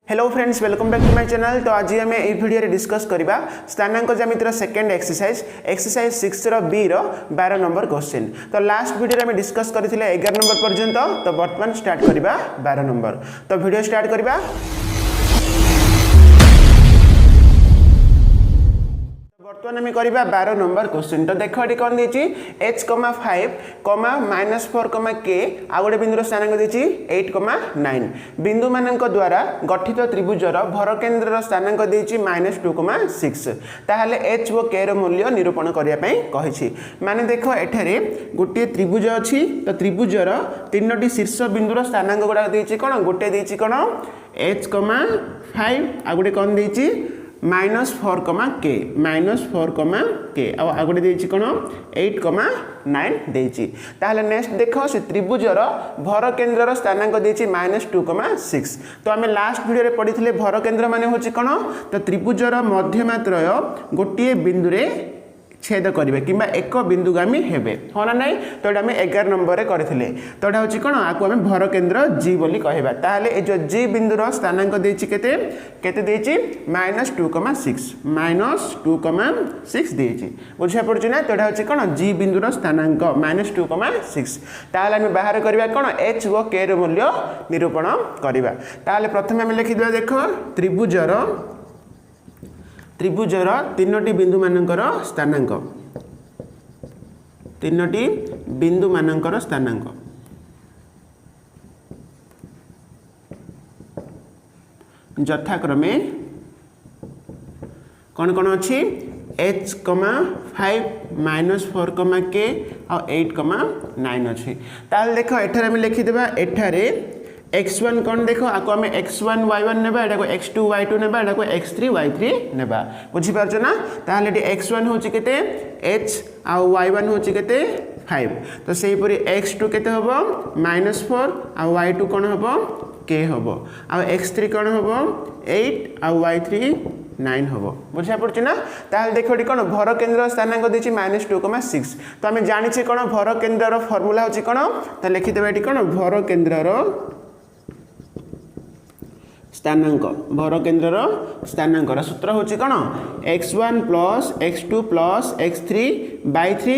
Hello friends, welcome back to my channel. तो आज आम ये वीडियो रे डिस्कस करबा स्थानांक ज्यामितिर सेकंड एक्सरसाइज 6 रो बी रो 12 नंबर क्वेश्चन। तो लास्ट वीडियो रे हम डिस्कस करथिले 11 नंबर पर्यंत। तो वर्तमान स्टार्ट करबा 12 नंबर। तो वीडियो स्टार्ट करबा। बर्तमान आम करवा 12 नंबर क्वेश्चन। तो देख ये कौन देती h, 5, -4, k आ गोटे बिंदुर स्थानांक देती 8, 9 बिंदु मान द्वारा गठित त्रिभुजर भरकेन्द्र स्थानांक देती -2, 6 ताहले h व k मूल्य निरूपण करने माने देख एठारे गोटे त्रिभुज अच्छी। तो त्रिभुजर 3टी शीर्ष बिंदुर स्थानांक गुड़ा देती कौन गोटे देती कौन h, 5 आ गोटे कौन देती -4, k आगोटे देछि कोन 8, 9 देछि। ताहले नेक्स्ट देखो से त्रिभुजर भर केन्द्रर स्थानांक देछि -2, 6। तो आमे लास्ट वीडियो रे पढिथिले भर केन्द्र माने होछि कोन तो त्रिभुजर मध्यमात्रय गोटिए बिंदुरे छेद करेंगे कि एक बिंदुगामी हेबे हाँ ना नहीं। तो ये आम 11 नंबर में करथिले। तो यहाँ हूँ कौन आपको आम भर केन्द्र जी बोली कहबा। ताहले ए जो जी बिंदुर स्थानांक देछि केते देछि -2, 6 देछि बुझा पड़छि ना। तो यहाँ हूँ कौन जी बिंदुर स्थानांक -2, 6। ताहले आम बाहर करबा कौन h व k र मूल्य निरूपण करबा। ताहले प्रथमे आम लिखिदिबा देखो त्रिभुजर 3टी बिंदु मानकर स्थानांक 3टी बिंदु मानकर स्थानांक यथाक्रमे कौन कौन अच्छी h, 5, -4, k और 8, 9 अच्छी। ताल देख एठारे लिखिदेबा एठारे x1 कौन देख आपको आम x1 y1 नेबा एटा को x2 y2 नेबा एटा को x3 y3 नेबा बुझी पारछ ना। ताहले x1 होची केते h आ y1 होची केते 5। तो सेही परी x2 केते हबो -4 आ y2 कोन हबो k हबो आ x3 कोन हबो 8 आ y3 9 हबो बुझा पड़छ ना। ताहले देखो कौन भर केन्द्र स्थानांक देछि -2, 6। तो आम जानिछे कौन भर केन्द्रर फॉर्मूला होची कौन तो लिखिदेबा एटी कौन भर केन्द्रर स्थानांक भर केन्द्रर स्थानांक सूत्र होची कौन x1 + x2 + x3 / 3,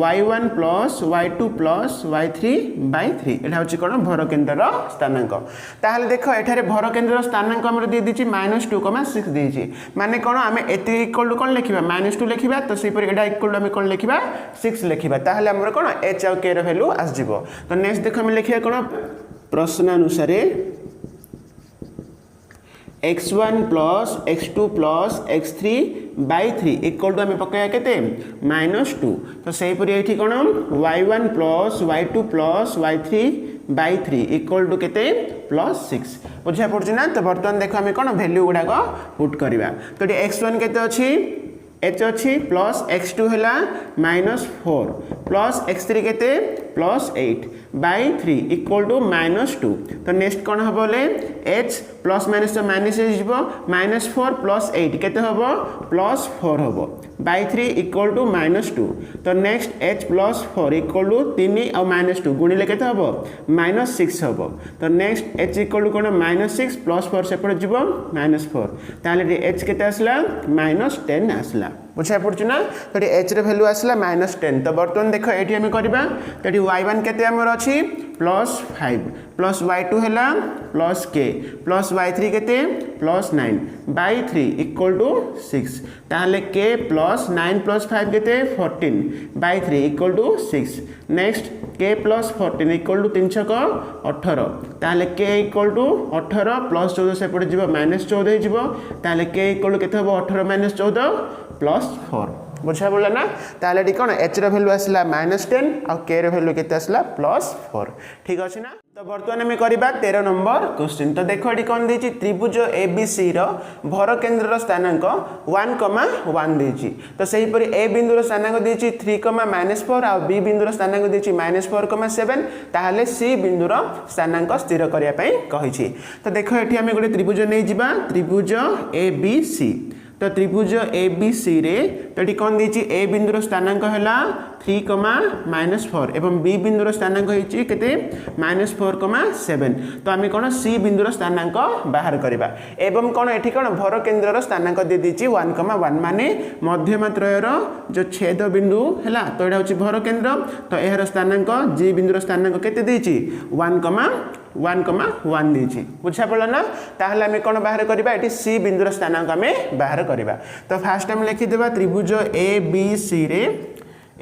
y1 + y2 + y3 / 3 एटा होची कौन भर केन्द्रर स्थानांक। ताहले देखो एठारे भर केन्द्रर स्थानांक हमर दे दिछि -2, 6 देछि माने कौन आम एति इक्वल टू कौन लिखिबा -2 लिखिबा। तो सेही परी एटा इक्वल टू आम कौन लिखिबा 6 लिखिबा। ताहले हमर कौन h और k र वैल्यू आस जिवो। तो नेक्स्ट देखो हम लिखिया कौन प्रश्नानुसार x1 + x2 + x3 / 3 equal to आम पकाया केते -2। तो सेहीपरि ये कौन y1 + y2 + y3 / 3 equal to केते +6 बुझा पड़छ ना। तो बर्तमान देखो आम कौन वैल्यू गुड़ाक पुट करवा। तो ये x1 केते अच्छी h अच्छी प्लस x2 है -4 प्लस x3 केते +8 / 3 इक्वल टू -2। तो नेक्स्ट कौन हम बोले h प्लस माइनस तो माइनस -4 + 8 केते हम +4 हम / 3 इक्वल टू -2। तो नेक्स्ट h + 4 इक्वल टू 3 और -2 गुणिले केते हम -6 हम। तो नेक्स्ट h इक्वल टू कौन -6 + 4 सेपटे जीव -4 ताले h केते आसला -10 आसला बुझा पड़छ ना। तो h रे वैल्यू आसला -10। तो बर्तमान देख ये आम करवा। तो y1 केते हमर अछि +5 प्लस y2 है +k प्लस y3 केते +9 / 3 इक्वल टू 6 ताहले k + 9 + 5 केते 14 / 3 equal to 6। Next k + 14 equal to 3 × 18 ताहले k इक्वल टू 18 + 14 सेपटे जीव -14 जीव ताहले k इक्वल टू केते हबो 18 - 14 +4 बुझा पड़ा ना। ताहले कौन h र वैल्यू आसला -10 और k र वैल्यू केते आसला +4 ठीक अछि ना। तो बर्तमान आम करबा 13 नंबर क्वेश्चन। तो देखो ये कौन देछि त्रिभुज ABC रो भर केन्द्रर स्थानांक 1, 1 देछि। तो सेही परि a बिंदुर स्थानांक देछि 3, -4 और b बिंदुर स्थानांक देछि -4, 7 ताहले c बिंदुर स्थानांक स्थिर करिया पई कहिछि। तो देखो एठी आम गोटे त्रिभुज नै जिबा त्रिभुज ABC। तो त्रिभुज ए बी सी रे तो ये कौन देती ए बिंदुर स्थानांक है 3, -4 एवं बी बिंदुर स्थानांक होती केते -4, 7 तो आम कौन सी बिंदुर स्थानांक बाहर करवा एवं कौन ये कौन भर केन्द्र स्थानांक दे दीची 1, माने मध्यमात्रयर जो छेद बिंदु है तो यहाँ हूँ भर केन्द्र तो यार स्थानांक जी बिंदुर स्थानांक केते देची 1, देची बुझा पड़ा ना ताहले आम कौन बाहर करवा ये सी बिंदुर स्थानांक आम बाहर करवा तो फास्ट आम लिखिदेवा त्रिभुज ए बी सी रे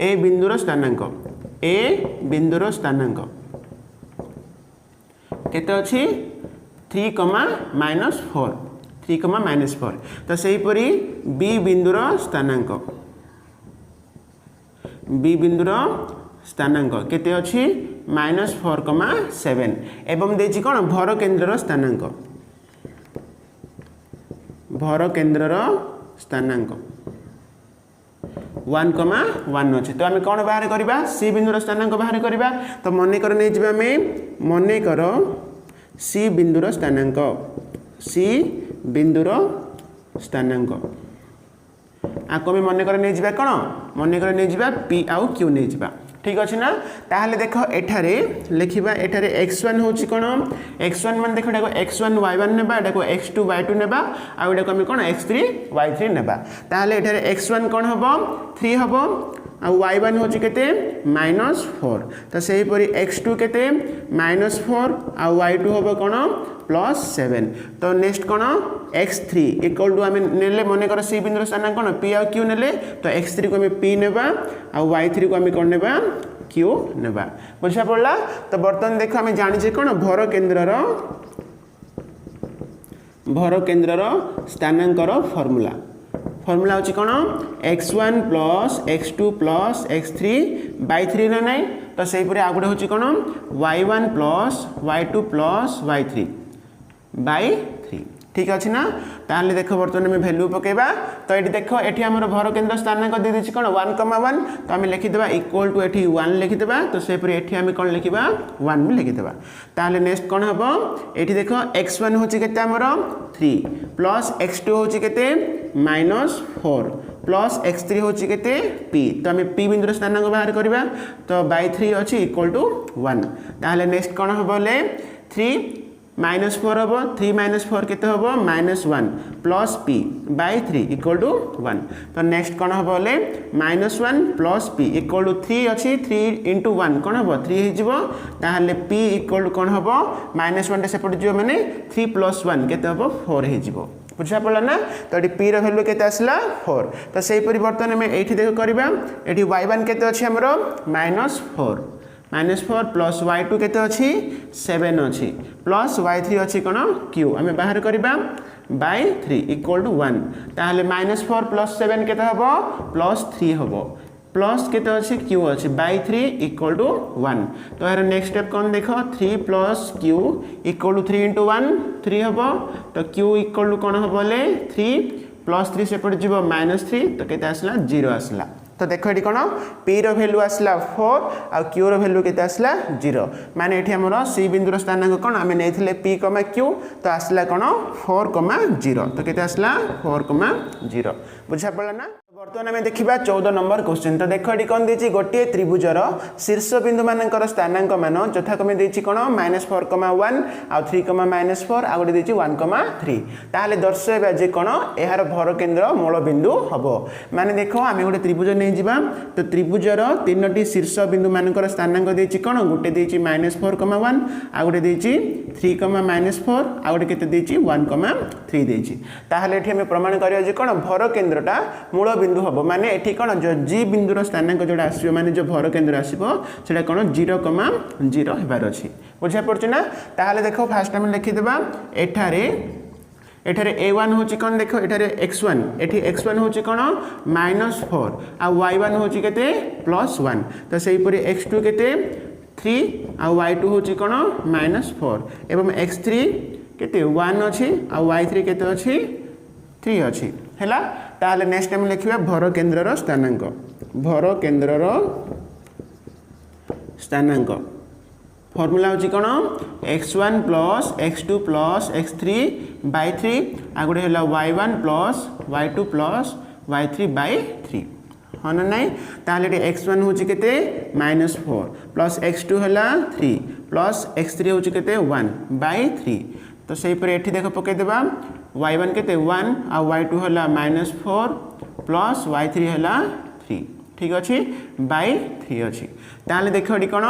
ए बिंदुर स्थानांक केते अछि 3, -4 तो सेहीपरि बी बिंदुर स्थानांक केते अछि -4, 7 एवं देछि कोन भर केन्द्रर स्थानांक 1, अच्छे तो आम कौन बाहर करवा सी बिंदुर स्थानांक बाहर करवा तो मनकर नहीं जावा मनकर सी बिंदुर स्थानांक आपको आम मनकर नहीं जावा कौन मनकर नहीं जावा पी आउ क्यू नहीं जावा ठीक अच्छे ना ताहले देख एठारे लिखा एठारे x1 होची कौन x1 मान देख x1 y1 नेबा एटा को x2 y2 नेबा आ एटा को हम कौन x3 y3 नेबा ताहले एठारे x1 कौन हबो 3 हबो आ y1 होची केते -4 तो सेही परी x2 केते -4 आ y2 हबो कौन +7 तो नेक्स्ट कौन x3 इक्वल टू आम नेले मन कर सी बिंदुर स्थानांक कौन p आ q नेले तो x3 को आम p नेबा आ y3 को आम कौन नेबा q नेबा बुझा पड़ला तो बर्तमान देख आम जानिछे कौन भर केन्द्रर स्थानांकर फॉर्मूला होची कौन x1 + x2 + x3/3 ना नहीं तो सेहीपरि आ गोटे होची कौन y1 + y2 + y3/3 ठीक अच्छे ना ताहले देख बर्तमान आम भैल्यू पकेबा तो ये देख ये आम भर केन्द्र स्थानांक दे दी कौन 1, 1 तो आम लिखिदेवा इक्वल टू ये 1 लिखिदेवा तो सेपरी ये आम कौन लिखा 1 भी लिखिदेवा ताहले नेक्स्ट कौन हम ये देख x1 होची केते आमर 3 प्लस x2 होची केते -4 प्लस x3 होची केते p तो आम p बिंदुर स्थानांक बाहर करवा तो /3 अच्छी इक्वल टू 1 ताहले नेक्स्ट कौन हम बोले 3 -4 हम 3 - 4 केते हम -1 प्लस p /3 इक्वल टू 1 तो नेक्स्ट कौन हम बोले -1 प्लस p इक्वल टू 3 अच्छी 3 × 1 कौन हम 3 हो ताहले p इक्वल टू कौन हम -1 सेपट जो मैंने 3 + 1 केते हम 4 हो बुझा पड़ा ना तो ये पी रैल्यू केते आसला 4 तो से बर्तमान आम ये देख करवा ये y1 केते अच्छी आमर -4 प्लस y2 केते अच्छी 7 अच्छी प्लस y3 अच्छी कौन q आम बाहर करवा /3 इक्वल टू 1 ताहले -4 + 7 केते हबो +3 हबो प्लस केते अच्छी q अच्छी /3 इक्वल टू 1 तो यार नेक्स्ट स्टेप कौन देख 3 + q इक्वल टू 3 × 1 3 हम तो q इक्वल टू कौन हम 3 + 3 सेपट जीव -3 तो केते आसला 0 आसला तो देख ये कौन p रैल्यू आसला 4 आ q रैल्यू केते आसला 0 माने ये आमर सी बिंदुर स्थानांक कौन आम नहीं p, q तो आसला कौन 4, 0 तो केते आसला 4, 0 बुझा पड़ा ना बर्तमान आम देखा 14 नंबर क्वेश्चन तो देख ये कौन देती गोटे त्रिभुजर शीर्ष बिंदु मानकर स्थानांक मान यथाक्रमे देती कौन -4, 1 आ 3, -4 आ गोटे देती 1, 3 ताहले दर्शाइबा जे कौन यार भर केन्द्र मूल बिंदु हम माने देख आम गोटे त्रिभुज नहीं जावा तो त्रिभुजर 3टी शीर्ष बिंदु मानकर स्थानांक देती कौन गोटे देती -4, 1 आ गोटे देती 3, -4 आ गोटे केते देती 1, 3 देती ताहले एठी हम प्रमाण करिया जे कौन भर केन्द्रटा मूल बिंदु हम माने एठी कौन जो जी बिंदुर स्थानांक जोड़ा आसो माने जो भर केन्द्र आसो सेटा कौन 0, 0 हेबार अछि बुझा पड़छ ना ताहले देखो फास्ट हम लिखिदेबा एठारे a1 होची कौन देखो एठारे x1 एठी x1 होची कौन -4 आ y1 होची केते +1 तो सेही परी x2 केते 3 आ y2 होची कौन -4 एवं x3 केते 1 अछि आ y3 केते अछि 3 अछि हैला ताहले नेक्स्ट टाइम लिखिबा भर केन्द्रर स्थानांक फॉर्मूला होची कोन x1 plus x2 plus x3/3 आ गोटे होला y1 plus y2 plus y3/3 हाँ ना नहीं ताले x1 होची केते -4 प्लस x2 होला 3 प्लस x3 होची केते 1/3 तो सही पर एठी देखो पके देबा y1 केते 1 आ y2 होला -4 प्लस y3 होला 3 ठीक अछि बाय 3 अछि ताले देखो एठी कोन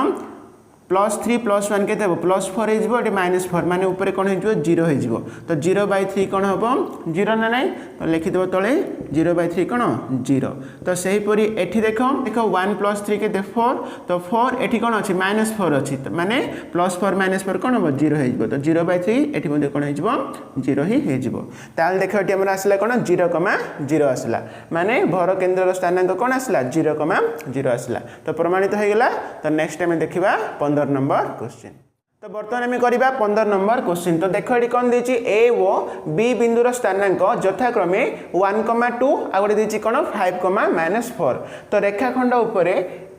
+3 +1 के +4 हो -4 माने ऊपर कौन हो 0 हो तो 0/3 कौन हम 0 ना नहीं तो लिखिदेव तले 0/3 कौन 0 तो सही परी एठी देखो 1 + 3 के 4 तो 4 एठी कौन अच्छी -4 अच्छी माने +4 -4 कौन हम 0 हो तो 0/3 एठी मध्ये कौन हो 0 ही हो ताल देखो एठी हमर आसला कौन 0,0 आसला माने भर केंद्र स्थानांक कौन आसला 0,0 आसला तो प्रमाणित हो गला तो नेक्स्ट टाइम देखिबा 15 नंबर क्वेश्चन तो बर्तमान आम करवा 15 नंबर क्वेश्चन तो देख ये कौन देछि ए और बी बिंदुर स्थानांक यथाक्रमे 1,2 आ गोटे देछि कौन 5,-4 तो रेखाखंड उपरे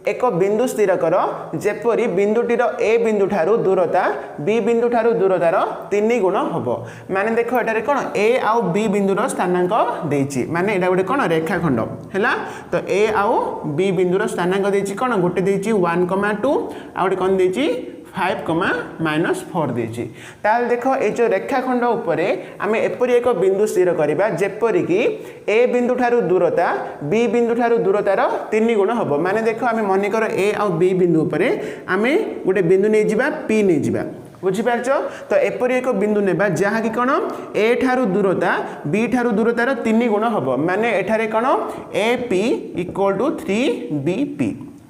एक बिंदु स्थिर कर जेपरी बिंदुटीर ए बिंदु ठारू दूरता बी बिंदु ठारू दूरतार 3 गुण होबो माने देखो एटारे कोन ए आउ बी बिंदुर स्थानांक देछि माने एटा गोटे कोन रेखाखंड हैला तो ए आउ बी बिंदुर स्थानांक देछि कोन गोटे देछि 1,2 आ गोटे कोन देछि 5,-4 देछि ताल देखो ए जो रेखाखंड उपरे आमे एपरि एक बिंदु स्थिर करिबा जेपरि कि ए बिंदु ठारू दूरता बी बिंदु ठारू दूरतार 3 गुण होबो माने देखो आमे मने कर ए आ बी बिंदु उपरे आमे गोटे बिंदु नै जिबा पी नै जिबा बुझिपारछ तो एपरि एक बिंदु नेबा जहा कि कोन ए ठारू दूरता बी ठारू दूरतार 3 गुण होबो माने एठारे कोन ए पी = 3bp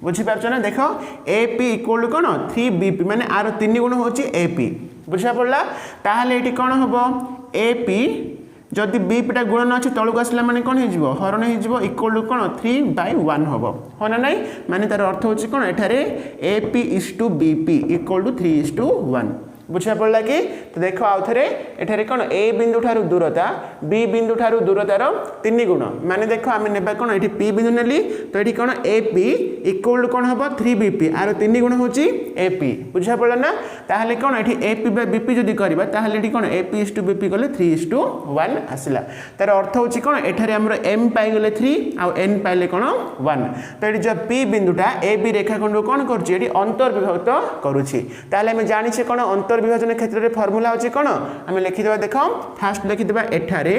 बुझिपारछ ना देखो AP = कोन 3bp माने आर 3 गुण होची AP बुझा पड़ला ताहाले एठी कोन होबो AP जदि BP टा गुणन अछि तळुक आसला माने कोन हे जिवो हरण हे जिवो इक्वल कोन 3/1 होबो हो ना नाही माने तार अर्थ होची कोन एठारे AP = BP = 3:1 बुझा पड़ला कि तो देखो आउ थरे एठारे कोन ए बिंदु ठारू दूरता बी बिंदु ठारू दूरतार 3 गुण माने देखो आमे नेबा कोन एठी पी बिंदु नेली तो एठी कोन AP = कोन होबो 3bp आरो 3 गुण होची AP बुझा पड़ला ना ताहाले कोन एठी AP/BP जदी करबा ताहाले एठी कोन AP = BP गले 3:1 आसिला तार अर्थ होची कोन एठारे हमर m पाइ गले 3 आ n पाइले कोन 1 तो एठी जो p बिंदुटा AB रेखाखंड कोन करची एठी अंतर्विभक्त करूची ताहाले हम जानि छे कोन विभाजन क्षेत्र रे फार्मूला होची कोन हम लिखि देबा देखो फास्ट लिखि देबा एठारे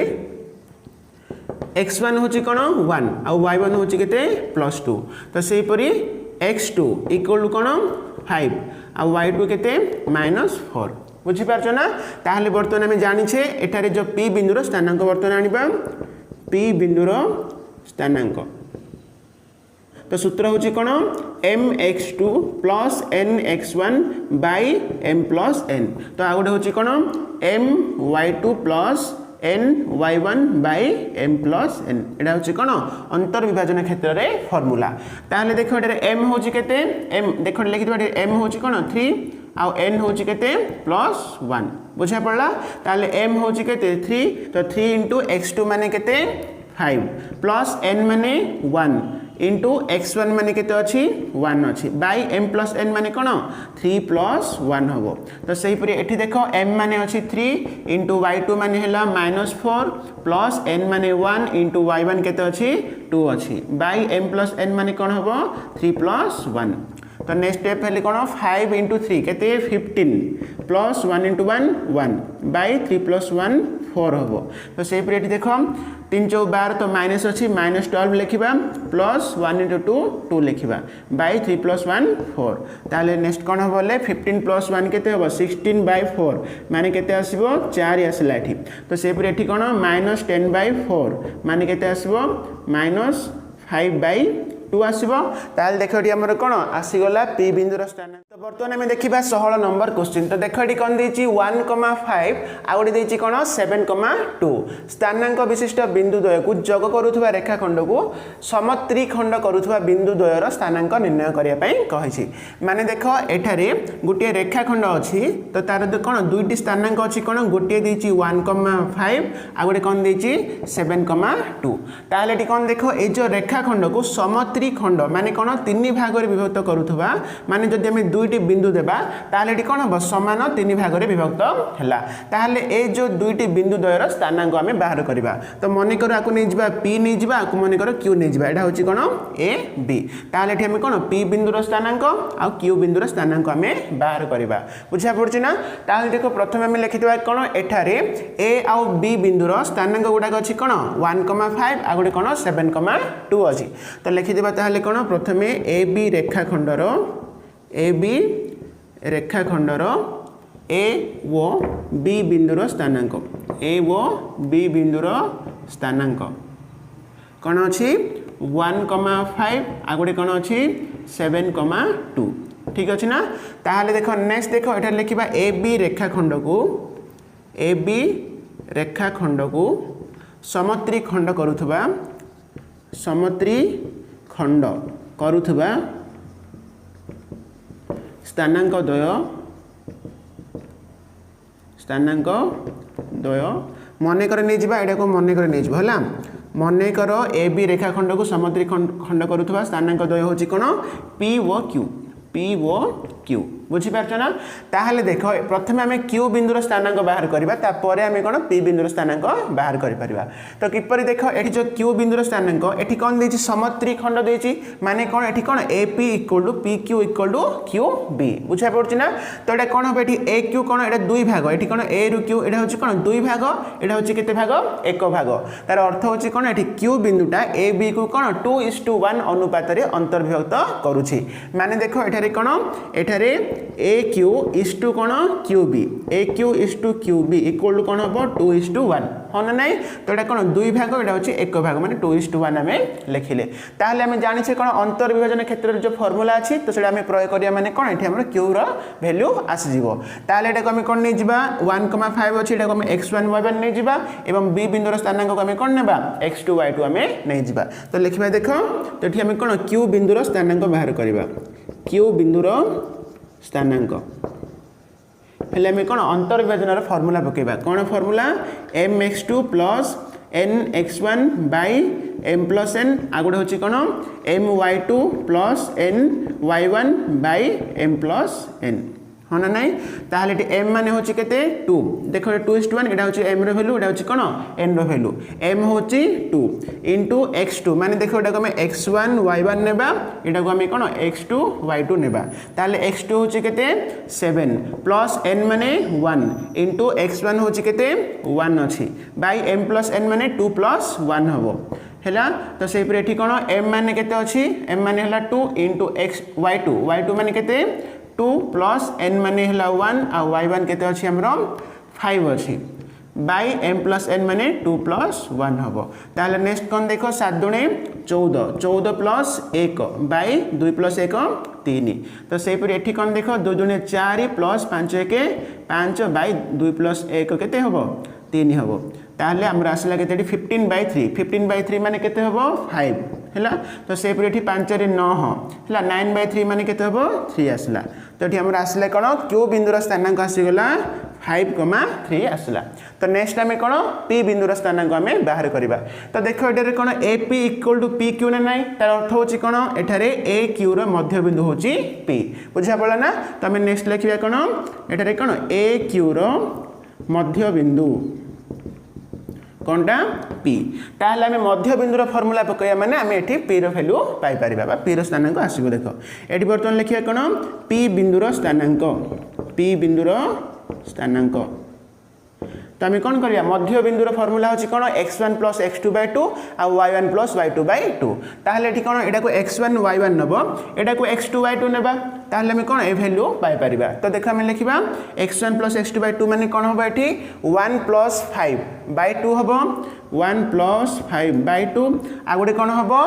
x1 होची कोन 1 आ y1 होची केते +2 तो सेही परी x2 = कोन 5 आ y2 केते -4 बुझि पारछ ना ताहाले वर्तमान हम जानि छे एठारे जो p बिंदुर स्थानांक वर्तमान आनिबा p बिंदुर स्थानांक तो सूत्र होची कोन mx2 + nx1 / m + n तो आ गोटे होची कोन my2 + ny1 / m + n एडा होची कोन अंतर विभाजन क्षेत्र रे फार्मूला ताले देखो एटा m होची केते m देखो लिखि दिबा m होची कोन 3 आ n होची केते +1 बुझा पड़ला ताले m होची केते 3 तो 3 * x2 माने केते 5 प्लस n माने 1 इंटू x1 माने केते अछि 1 अछि बाय m प्लस n माने कोन 3 प्लस 1 होबो तो सही परी एठी देखो m माने अछि 3 इंटू y2 माने हैला -4 प्लस n माने 1 इंटू y1 केते अछि 2 अछि बाय m प्लस n माने कोन होबो 3 प्लस 1 तो नेक्स्ट स्टेप हेले कोन 5 इंटू 3 केते 15 प्लस 1 इंटू 1 1 बाय 3 प्लस 1 4 होबो तो सेही परी एठी देखो 3 4 12 तो माइनस अछि -12 लिखिबा प्लस 1 इंटू 2 2 लिखिबा बाय 3 प्लस 1 4 ताले नेक्स्ट कोन होबोले 15 प्लस 1 केते होबो 16/4 माने केते आसीबो 4 आसला एठी तो सेही परी एठी कोन -10/4 माने केते आसीबो -5/2 आसीबो ताल देखो एठी हमर कोन आसी गला p बिंदुर स्थान तो वर्तमान हम देखिबा 16 नंबर क्वेश्चन तो देखो एठी कोन देछि 1,5 आ गोटे देछि कोन 7,2 स्थानांक विशिष्ट बिंदु द्वय को जग करूथबा रेखाखंड को समत्रिखंड करूथबा बिंदु द्वयर स्थानांक निर्णय करिया पई कहिछि माने देखो एठारे गुटे रेखाखंड अछि तो तार कोन दुईटी स्थानांक अछि कोन गुटे देछि 1,5 आ गोटे कोन देछि 7,2 ताले एठी कोन देखो ए जो रेखाखंड को समत्रिखंड माने कोन तीन भाग रे विभक्त करूथबा माने जदि हम दुईटी बिंदु देबा ताहले एठी कोन हो समान 3 भाग रे विभक्त हैला ताहले ए जो दुईटी बिंदु द्वयर स्थानांक आमे बाहर करबा तो मने करो आकु नै जिबा p नै जिबा आकु मने करो q नै जिबा एटा होची कोन a b ताहले एठी आमे कोन p बिंदुर स्थानांक आ q बिंदुर स्थानांक आमे बाहर करबा बुझा पड़छि ना ताहले देखो प्रथम आमे लिखि देबा कोन एठारे a आ b बिंदुर स्थानांक गुडा अछि कोन 1,5 आ गुडे कोन 7,2 अछि तो लिखि देबा ताहले कोन प्रथमे ab रेखाखंडर a वो b बिंदुर स्थानांक a वो b बिंदुर स्थानांक कोन अछि 1,5 आ गुडे कोन अछि 7,2 ठीक अछि ना ताहले देखो नेक्स्ट देखो एटा लिखिबा AB रेखाखंड को समत्री खंड करुथबा स्थानांक द्वय मने करे नै जिबा एटा को मने करे नै जिबा हला मने करो AB रेखाखंड को समत्री खंड करुथबा स्थानांक द्वय होची कोन P वो Q बुझी पारछ ना ताहले देखो प्रथमे हमें Q बिंदुर स्थानांक बाहर करबा तापर हमें कोन P बिंदुर स्थानांक बाहर करि परिबा तो किपरि देखो एठी जो Q बिंदुर स्थानांक एठी कोन देछि समत्री खंड देछि माने कोन एठी कोन AP = PQ = QB बुझा पड़छ ना तो एटा कोन हो एठी AQ कोन एटा दुई भाग एठी कोन A रु Q एटा होछि कोन दुई भाग एटा होछि केते भाग एक भाग तार अर्थ होछि कोन एठी Q बिंदुटा AB को कोन 2:1 अनुपात रे अंतर्विभक्त करूछि माने देखो एठारे कोन एठारे AQ is to cone QB AQ is to QB equal to कोन हो 2:1 होना नै तो एटा कोन दुई भाग एटा होछि एक भाग माने 2:1 हमें लिखिले ताहले हमें जानि छै कोन अंतर विभाजन क्षेत्र रे जो फार्मूला अछि तो सेटा हमें प्रयोग करिया माने कोन एठी हमर Q रो वैल्यू आसी जिवो ताहले एटा को हमें कोन नै जिबा 1,5 अछि एटा को हमें x1 y1 नै जिबा एवं b बिंदुर स्थानांक को हमें कोन नेबा x2 y2 हमें नै जिबा तो लिखबा देखो तो एठी हमें कोन Q बिंदुर स्थानांक बाहर करबा Q बिंदुर स्थानांक हेले हमें कोन अंतर विभाजन फार्मूला पकेबा कोन formula mx2 + nx1 / m + n आगुडे होची कोन my2 + ny1 / m + n होना नै ताहले m माने होची केते 2 देखो 2:1 एटा होची m रो वैल्यू एटा होची कोन n रो वैल्यू m होची 2 * x2 माने देखो एटा को हम x1 y1 नेबा एटा को हम कोन x2 y2 नेबा ताहले x2 होची केते 7 + n माने 1 * x1 होची केते 1 अछि बाय m + n माने 2 + 1 हबो हैला तो सेहि पर एठी कोन m माने केते अछि m माने हला 2 * x y2 माने केते 2 + n माने हला 1 आ y1 केते अछि हमरो 5 अछि बाय m + n माने 2 + 1 हबो ताले नेक्स्ट कोन देखो 7 दुणे 14 + 1 बाय 2 + 1 3 तो सेहि पर एठी कोन देखो 2 दुणे 4 + 5 1 5 बाय 2 + 1 केते हबो 3 हबो ताले हमरा आसला केते 15/3 माने केते हबो 5 हैला तो सेहि पर एठी 5 रे 9 हैला 9/3 माने केते हबो 3 आसला तो एठी हमरा आसले कोन Q बिंदुर स्थानांक आसी गला 5,3 आसला तो नेक्स्ट हमें कोन P बिंदुर स्थानांक हमें बाहर करबा तो देखो एटारे कोन AP = PQ ना नाही तार अर्थ होची कोन एठारे AQ रो मध्य बिंदु होची P बुझा पड़ला ना तो हमें नेक्स्ट लिखिबा कोन एठारे कोन AQ रो मध्य बिंदु कोनटा P ताहले हमें मध्य बिंदुर फार्मूला पकया माने हमें एठी P रो वैल्यू पाई परिबा बा P रो स्थानांक आसीबो देखो एठी बर्तन लिखिया कोन P बिंदुर स्थानांक तो हमें कौन करिया मध्य बिंदुर फार्मूला होची कोन x1 + x2/2 आ y1 + y2/2 ताहले एठी कोन एटा को x1 y1 नबो एटा को x2 y2 नेबा ताहले हमें कोन ए वैल्यू पाई परिबा तो देखो हमें लिखिबा x1 + x2/2 माने कोन होबा एठी 1 + 5/2 हबो 1 + 5/2 आ गुडे कोन हबो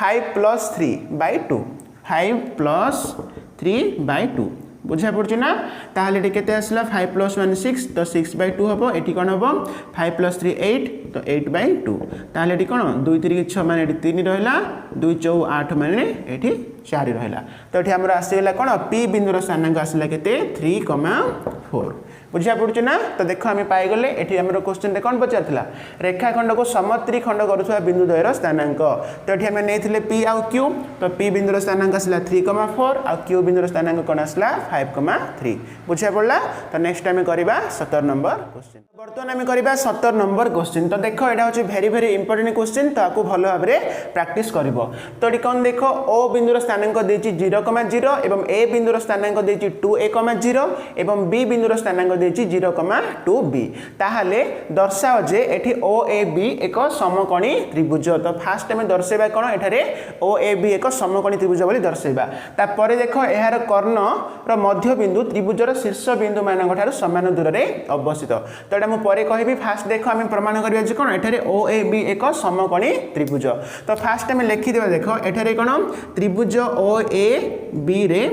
5 + 3/2 5 + 3/2 बुझा पड़छ ना ताहले एठी केते आसला 5 + 1 6 तो 6/2 हबो एठी कोन हबो 5 + 3 8 तो 8/2 ताहले एठी कोन 2 3 6 माने एठी 3 रहला 2 4 8 माने एठी 4 रहला तो एठी हमरा आसीला कोन P बिंदुर स्थानांक आसीला केते 3,4 बुझा पड़ुछ ना। तो देख आम पाईगले ये आम क्वेश्चन रे कौन पचार रेखाखंड को समत्रिखंड करुवा बिंदु द्वयर स्थानांक। तो ये आम नहीं पी आउ क्यू। तो पी बिंदुर स्थानांक आसला 3,4 आउ क्यू बिंदुर स्थानांक कौन आसला 5,3 बुझा पड़ा। तो नेक्स्ट आम करवा 17 नंबर क्वेश्चन। बर्तमान आम करवा 17 नंबर क्वेश्चन। तो देख यहाँ हूँ भेरी भेरी इंपोर्टेंट क्वेश्चन। तो आपको भल भाव में प्रैक्टिस कर। तो ये कौन देख ओ बिंदुर स्थानांक देती 0,0 एवं ए बिंदुर स्थानांक देती 2a,0 एवं बी बिंदुर स्थानांक देती 0,2b। ताहले दर्शाओ जे एठी ओ ए बी एक समकोणी त्रिभुज। तो फास्ट आम दर्शेबा कौन एठारे ओ ए बी एक समकोणी त्रिभुज बोली दर्शेबा। तापर देख यार कर्ण रो मध्य बिंदु त्रिभुजर शीर्ष बिंदु मानक ठारू समान दूर में अवस्थित। तो एटा मु परे कहबी। फास्ट देख आम प्रमाण करिया जे कोन एठारे ओ ए बी एक समकोणी त्रिभुज। तो फास्ट आम लिखि देबा। देख एठारे कोन त्रिभुज ओ ए बी रे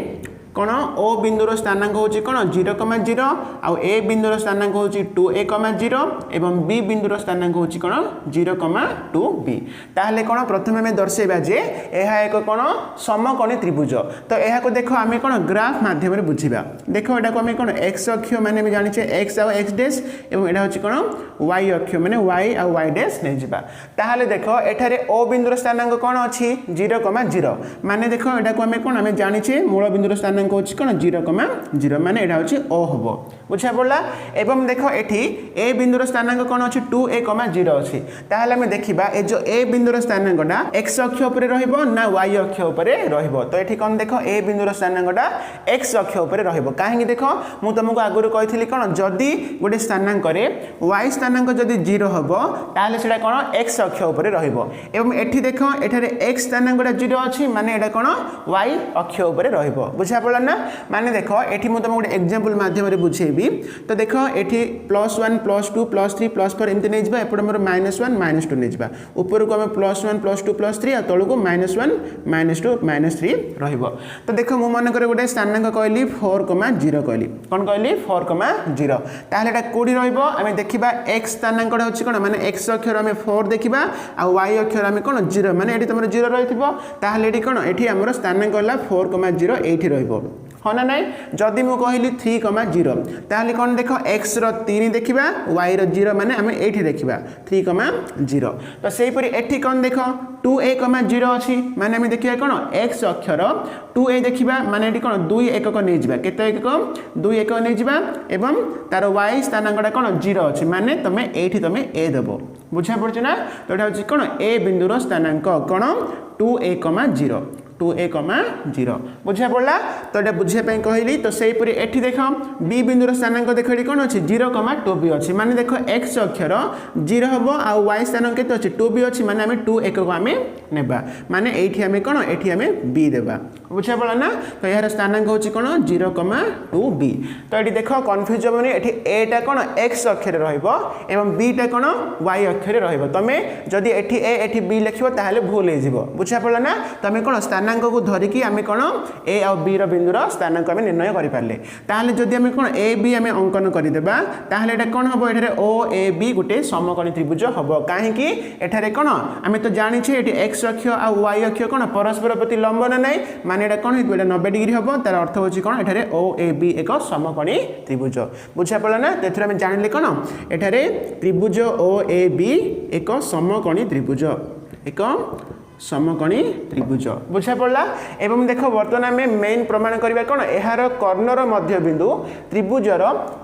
कौन ओ बिंदुर स्थानांक होची कौन 0,0 आउ ए बिंदुर स्थानांक होची 2a,0 एवं बी बिंदुर स्थानांक होची कौन 0,2b। ताहले कौन प्रथम आम दर्शेबा जे यह एक कौन समकोणी त्रिभुज। तो यह को देख आम कौन ग्राफ माध्यम बुझा। देख यहाँ को आम कौन एक्स अक्ष माने जाने एक्स आउ एक्स डैश एवं यहाँ हूँ कौन वाई अक्ष माने वाई आउ वाई डैश नहीं जावा। ताहले देख एठारे ओ बिंदुर स्थानांक कौन अच्छी 0,0 माने देख यहाँ को आम कौन आम जाने मूल बिंदुर स्थानांक कौन 0,0 माने एटा होची ओ हबो बुझा पड़ला। एवं देख एठी ए बिंदुर स्थानांक कौन अच्छी 2a,0 अच्छी। ताहले हमें देखिबा ए जो ए बिंदुर स्थानांकटा एक्स अक्ष उपरे रहइबो ना वाई अक्ष उपरे रहइबो। तो एठी कौन देख ए बिंदुर स्थानांकटा एक्स अक्ष उपरे रहइबो। काहेकि देख मु तुमको आगुरु कहिथिली कौन जदी गोटे स्थानांक रे वाई स्थानांक जदी 0 हबो ताहले सेटा कौन एक्स अक्ष उपरे रहइबो। एवं एठी देख एठारे एक्स स्थानांकटा 0 अच्छी माने एटा कौन वाई अक्ष उपरे रहइबो बुझा पड़ला ना। माने देख एठी मु तुमको गोटे एग्जांपल माध्यम रे बुझेबी। तो देख एठी +1 +2 +3 +4 एमते नै जिबा। एपड हमर -1 -2 नै जिबा। ऊपर को हम +1 +2 +3 आ तळु को -1 -2 -3 रहइबो। तो देख मु मन करे गोटे स्थानांक कहली 4,0 कहली कोन कहली 4,0 ताहले एटा कोडी रहइबो। आमे देखिबा x स्थानांक होछि कोन माने x अक्षर आमे 4 देखिबा आ y अक्षर आमे कोन 0 माने एठी तमर 0 रहिथिबो। ताहले एठी कोन एठी हमर स्थानांक होला 4,0 एठी रहइबो हाँ ना नाई। जदि मु कहली 3,0 ताहले कौन देख एक्स रो 3 देखिबा वाई रो 0 माने आमे एठी देखिबा 3,0। तो सेही परि एठी कौन देख 2a,0 अछि माने आमे देखिबा कोन x अक्षर 2a देखिबा माने एठी कोन 2 एकक नै जिबा केते एकक 2 एकक नै जिबा एवं तार y स्थानांकटा कोन 0 अछि माने तमे एठी तमे a देबो बुझा पड़छ ना। तो एटा अछि कोन a बिंदुर स्थानांक कोन 2a,0 2a,0 बुझा पड़ा। तो ये बुझे कहली। तो से एठी देख बी बिंदुर स्थानांक देख ये कौन अच्छी 0,2b अच्छी माने देख एक्स अक्षर 0 हम आ वाई स्थानांक के अच्छी 2b अच्छी माने आम 2 एकक आम नेबा माने एठी आम कौन एठी आम b देबा बुझा पड़ा ना। तो यार स्थानांक होची कौन 0,2b। तो ये देख कन्फ्यूज होबनी एठी a टा कौन x अक्षर रहइबो एवं b टा कौन y अक्षर रहइबो। तमे जदि एठी a एठी b लिखिबो ताहले भूल हे जिवो बुझा पड़ा ना। तमे कौन स्थानांक को धरिकी आम कौन ए आ बी बिंदुर स्थानांक आम निर्णय करें। ताहले जदि आम कौन ए बी आम अंकन करदेबा ताहले एटा कौन हम एठारे ओ ए बी गोटे समकोणी त्रिभुज हम। कहीं एठारे कौन आम तो जाने ये एक्स अक्ष आ वाई अक्ष कौन परस्पर प्रति लंब ना नाई माने एटा कौन हो 90 डिग्री हम। तार अर्थ होची कौन एठारे ओ ए बी एक समकोणी त्रिभुज बुझा पड़ा ना। तो आम जानिले कौन एठारे त्रिभुज ओ ए बी एक समकोणी त्रिभुज एक समकोणी त्रिभुज बुझा पड़ा। एवं देख बर्तमान आम मेन प्रमाण करवा कौन यार कर्णर मध्य बिंदु त्रिभुजर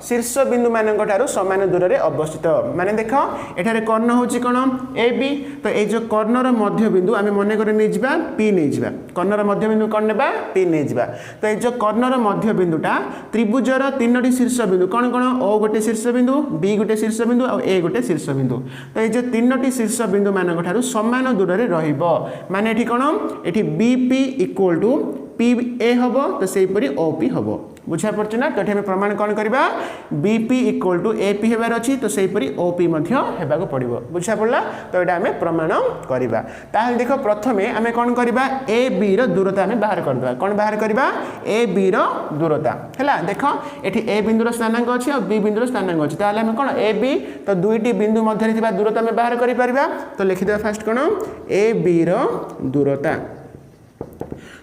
शीर्ष बिंदु मानक ठारू समान दूर में अवस्थित माने देख एठारे कर्ण होची कौन ए बी। तो ये जो कर्णर मध्य बिंदु आम मन कर नहीं जावा पी नहीं जावा कर्णर मध्य बिंदु कौन नेबा पी नहीं जावा। तो ये जो कर्णर मध्य बिंदुटा त्रिभुजर 3टी शीर्ष बिंदु कौन कौन ओ गोटे शीर्ष बिंदु बी गोटे शीर्ष बिंदु और ए गोटे शीर्ष बिंदु। तो ये जो 3टी शीर्ष बिंदु मानक ठारू समान दूर में रहिबो माने एठी कौन एठी BP equal to P A हम। तो से ओपी हम बुझा पड़छ ना। तो ये प्रमाण कौन करवा बीपी इक्वल टू एपी हेबार अच्छी। तो से ओपी हेबाक पड़ो बुझा पड़ा। तो ये आम प्रमाण करवा। ताहले देख प्रथमे आम कौन करवा ए बी दूरता आम बाहर करदे कौन बाहर करवा ए बी दूरता है। देख ये ए बिंदुर स्थानांक अच्छी और बी बिंदुर स्थानांक अच्छी ताहले आम कौन ए बी तो दुईटी बिंदु मध्य दूरता आम बाहर कर। तो लिखिदे फास्ट कौन ए बी दूरता।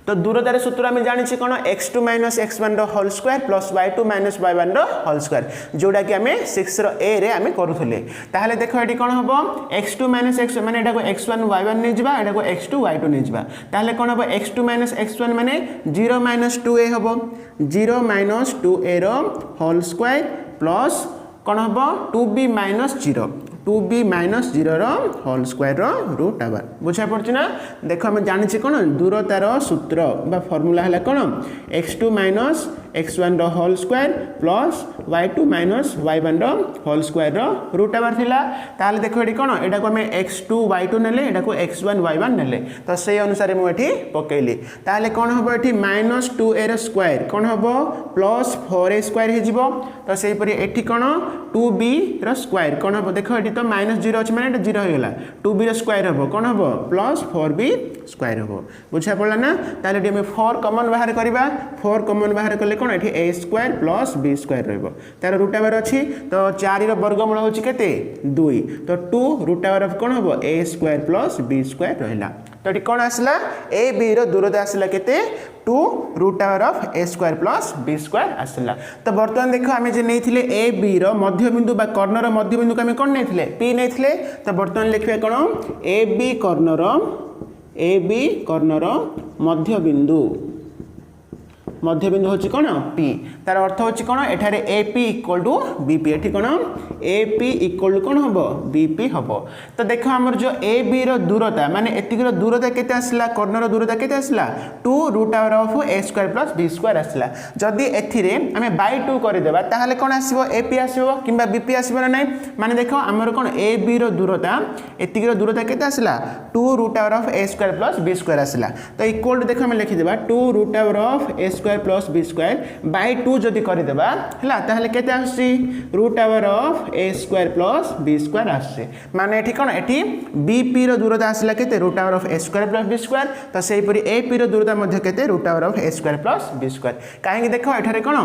तो दूरतार सूत्र आम जानी कौन x2 - x1 whole square plus y2 - y1 whole square जोड़ा कि आम 6 ए रे आम करूले ताहले देख ये कौन हम x2 - x माने एटा को x1 y1 नहीं जावा एटा को x2 y2 नहीं जावा ताहले कौन हम x2 - x1 माने 0 - 2a हम 0 - 2a रो होल स्क्वायर प्लस कौन हम 2b - 0 2b - 0 रो होल स्क्वायर रो रूट ओवर बुझा पड़छ ना देखो हम जानि कौन दूरतार सूत्र बा फार्मूला है कौन x2 - x1 रो whole square plus y2 - y1 रो होल स्क्वायर रो रूट ओवर थिला ताले देखो एठी कौन एटा को हम x2 y2 नेले एटा को x1 y1 नेले तो से अनुसार मु एठी पकेली ताले कौन हबो एठी -2a रो स्क्वायर कौन हबो प्लस 4a स्क्वायर हे जिवो तो सेही परि एठी कौन 2b रो स्क्वायर कौन हबो देखो एठी तो -0 अछि माने 0 हो गेला 2b रो स्क्वायर हबो कौन हबो प्लस 4b स्क्वायर हबो बुझा पड़ला ना ताले एठी हम 4 कॉमन बाहर करबा 4 कॉमन बाहर करले कौन एठी a square plus b square रहबो तार रूट ओवर अछि तो 4 रो वर्गमूल होछि केते 2 तो 2 रूट ओवर ऑफ कौन हबो a square plus b square रहला तो एठी कौन आसला a b रो दूरता आसला केते 2 root over of a square plus b square आसला तो बर्तमान देखो आमे जे नेथिले a b रो मध्य बिंदु बा कॉर्नर मध्य बिंदु आमे कोन नेथिले p नेथिले तो बर्तमान लिखबे कोन a b कॉर्नर मध्य बिंदु होची कोन p तार अर्थ होची कोन एठारे ap इक्वल टू bp एठी कोन ap इक्वल टू कोन हबो bp हबो तो देखो हमर जो ab रो दूरता माने एतिक रो दूरता केते आसला कॉर्नर रो दूरता केते आसला 2 root over of a square plus b square आसला जदी एथिरे हमें बाय 2 करि देबा ताहाले कोन आसीबो ap आसीबो किबा bp आसीबो ना नै माने देखो हमर कोन ab रो दूरता एतिक रो दूरता केते आसला 2 root over of a square plus b square आसला तो इक्वल टू देखो हम लिखि देबा 2 root over of a square plus b square by 2 जदी करि देबा हला ताहाले केते आसी root over of a square plus b square आसी माने एठी कोन एठी bp रो दूरता आसला केते root over of a square plus b square तो सेही परि ap रो दूरता मध्ये केते root over of a square plus b square काहे देखो एठारे कोन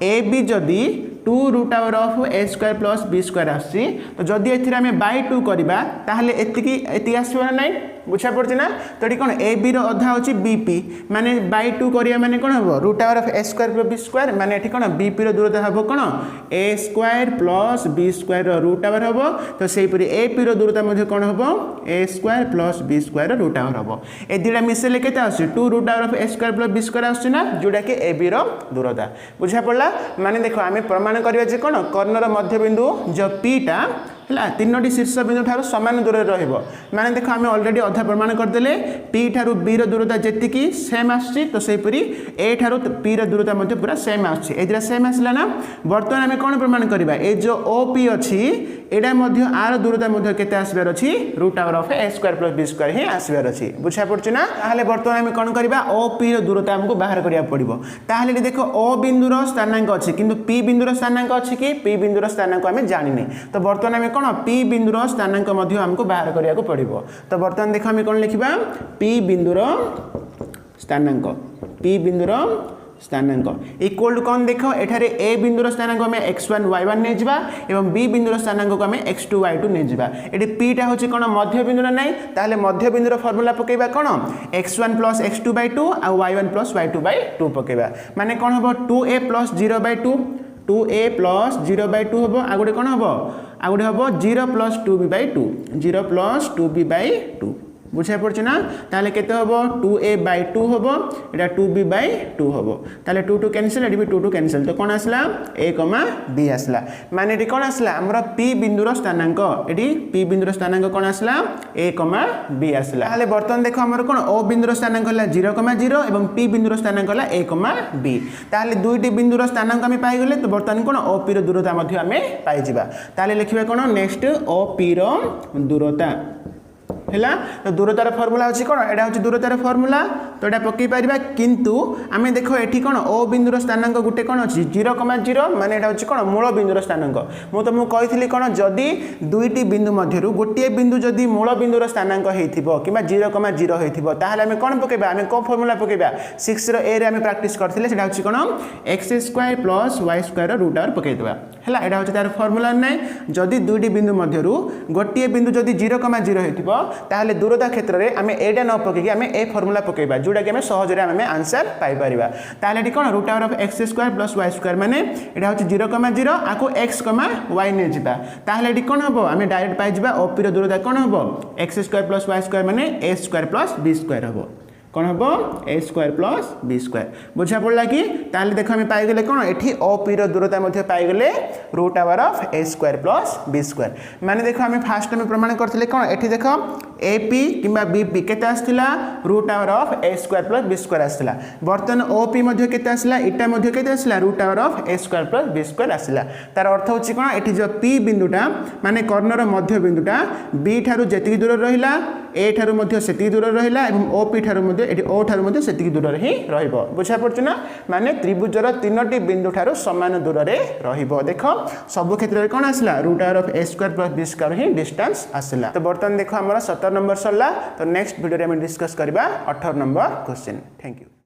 ab जदी 2 root over of a square plus b square आसी तो जदी एथिरे हमें बाय 2 करबा ताहाले एति आसीबो ना नै बुझा पड़छ ना तो एठी कोन ab रो अधा होची bp माने बाय 2 करिया माने कोन हबो root over of a square plus b square माने एठी कोन bp रो दूरता हबो कोन a square plus b square रो रूट ओवर हबो तो सेही परि ap रो दूरता मध्ये कोन हबो a square plus b square रो रूट ओवर हबो ए दिडा मिसेले केते आसी 2 root over of a square plus b square आसी ना जोडा के ab रो दूरता बुझा पड़ला माने देखो आमे प्रमाण करबा जे कोन कॉर्नर मध्य बिंदु जो p टा हला तीनोटी शीर्ष बिंदु ठारो समान दूर रहइबो माने देखो आमे ऑलरेडी अधा प्रमाण कर देले p ठारो b रो दूरता जेतिकी सेम आछि तो सेही परि a ठारो p रो दूरता मध्ये पूरा सेम आछि एदिरा सेम आसला ना वर्तमान आमे कोन प्रमाण करबा ए जो op अछि एडा मध्ये r दूरता मध्ये केते आसबार अछि root over of a square plus b square ही आसबार अछि बुझा पड़छ ना ताहाले वर्तमान आमे कोन करबा op रो दूरता हमको बाहर करिया पड़िबो ताहाले देखो o बिंदु रो स्थानांक अछि किंतु p बिंदु रो स्थानांक अछि कि p बिंदु रो स्थानांक आमे जानि नै तो वर्तमान आमे कोन p बिंदु रो स्थानांक मध्ये हमको बाहर करिया को पड़िबो तो वर्तमान देखो हम कोन लिखिबा p बिंदु रो स्थानांक इक्वल टू कोन देखो एठारे a बिंदु रो स्थानांक हम x1 y1 नै जिबा एवं b बिंदु रो स्थानांक को हम x2 y2 नै जिबा एठी p टा होची कोन मध्य बिंदु नै ताले मध्य बिंदु रो फार्मूला पकेबा कोन x1 + x2/2 आ y1 + y2/2 पकेबा माने कोन हबो 2a + 0/2 2a + 0/2 हबो आ गुडे कोन हबो आ गुडे हबो 0 + 2b/2 0 + 2b/2 बुझा पड़छ ना ताले केते हबो 2a/2 हबो एटा 2b/2 हबो ताले 2 कैंसिल एडी 2 कैंसिल तो कोन आसला a, b आसला माने एडी कोन आसला हमरो p बिंदु रो स्थानांक एडी p बिंदु रो स्थानांक कोन आसला a, b आसला ताले बर्तन देखो हमरो कोन o बिंदु रो स्थानांक हला 0, 0 एवं p बिंदु रो स्थानांक हला a, b ताले दुईटी बिंदु रो स्थानांक हम पाई गेले तो बर्तन कोन op रो दूरता मध्ये हम पाई जिबा ताले लिखिबा कोन नेक्स्ट op रो दूरता हैला तो दूरतार फार्मूला अछि कोन एडा होछि दूरतार फार्मूला तो एडा पक्की परिबा किंतु आमे देखो एठी कोन o बिंदुर स्थानांक गुटे कोन अछि 0, 0 माने एडा होछि कोन मूल बिंदुर स्थानांक मु तो मु कहिथिली कोन जदी दुईटी बिंदु मध्यरु गोटे बिंदु जदी मूल बिंदुर स्थानांक हेथिबो किबा 0, 0 हेथिबो ताहाले आमे कोन पकेबा आमे को फार्मूला पकेबा 6 रो a रे आमे प्रैक्टिस करथिले सेडा होछि कोन x² + y² रो रूट ओवर पके देबा हैला एडा होछि तार फार्मूला नै जदी दुईटी बिंदु मध्यरु गोटे बिंदु जदी 0, 0 हेथिबो ताहले दूरता क्षेत्र में आम एटा न पकईकि आम ए फर्मुला पकईबा जोटा कि आम सहज आम आंसर पाइपर ताहले एटी कौन root over of x square plus y square माने एटा होची 0,0 आको एक्स वाई ने जिबा ताहले एटी कौन हबो आम डायरेक्ट पाइ जिबा ओपी रो दूरता कौन हबो x square plus y square माने A square plus B square हबो कौन हम A square plus B square बुझा पड़ा कि ताहले देख आम पाइगले कौन एठी ओपी रो दूरता मध्य पाइगले root over of A square plus B square माने देखो आम फास्ट में प्रमाण करथिले कौन एठी देख एपी किंबा बीपी केते आस्थिला root over of A square plus B square आस्थिला बर्तन ओपी मध्य केते आस्थिला इटा मध्य केते आस्थिला root over of A square plus B square आस्थिला तार अर्थ होची कौन एठी जो पी बिंदुटा माने कर्णर मध्य बिंदुटा बी ठारू जेतिकी दूर रहिला ए ठारू मध्य सेतिकी दूर रहिला एवं ओपी ठारू मध्य एठी ओ ठारू मध्य सेतिकी दूर ही रहिबो बुझा पड़छ ना माने त्रिभुजर तीनोटी बिंदु ठारू समान दूर रे रहिबो देखो सब क्षेत्र रे कोन आसला root over of A square plus B square ही डिस्टेंस आसला तो बर्तन देखो हमर 17 नंबर सरला तो नेक्स्ट वीडियो रे हम डिस्कस करबा 18 नंबर क्वेश्चन थैंक यू।